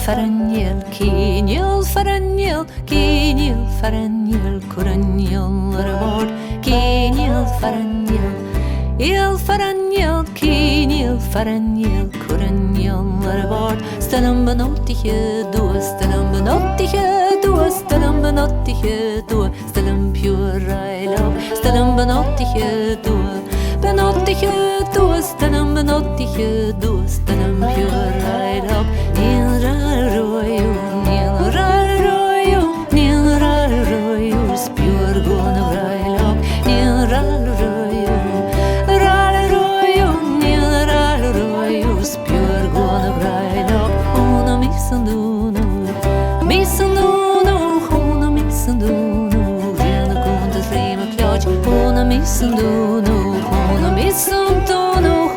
Faranjel, kinjel, faranjel, kinjel, faranjel, kuranjel vård, kinjel, faranjel, el faranjel, kinjel, faranjel, kuranjel vård, stellam benottige do, stellam benottige do, stellam benottige do, stellam pure love, stellam benottige do, benottige do, stellam benottige do, stellam pure love.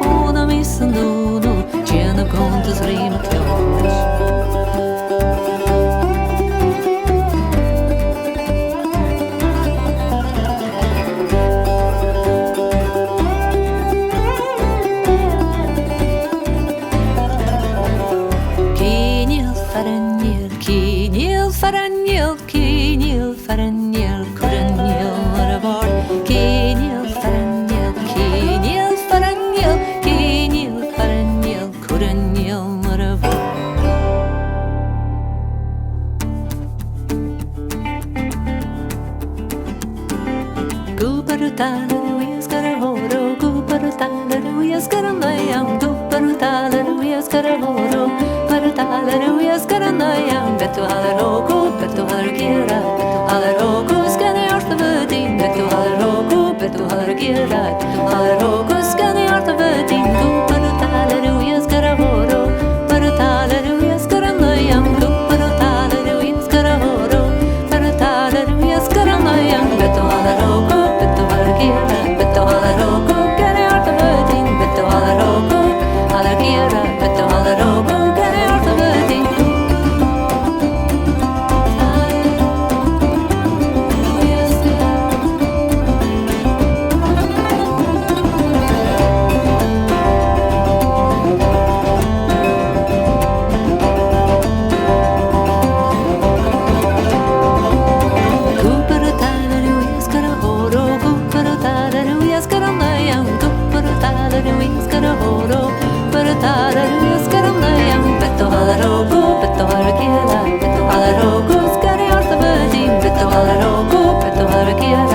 Hona missunduno, tjena kontas rima klart. Kinjel, faranjel, kinjel, faranjel, kinjel, faranjel, kuranjel vård. Kinjel, faranjel, kinjel, faranjel, kinjel, faranjel, kuranjel vård. Guparutaler, we skara horo, guparutaler, we skara nayam, guparutaler, we skara horo, parutaler, we skara nayam, betu alarogo, betu alargira, betu alarogo, skane artavadin, betu alarogo, betu alargira, betu alarogo, skane artavadin, guparutaler, we skara horo, parutaler, we skara nayam, guparutaler, we skara horo, parutaler, we skara nayam, betu alarogo, betu alargira, betu alarogo, skane artavadin, betu alarogo, alargira, betu alarogo, skane artavadin. Beto alarogo, skari artavadin, beto alarogo, beto alargira.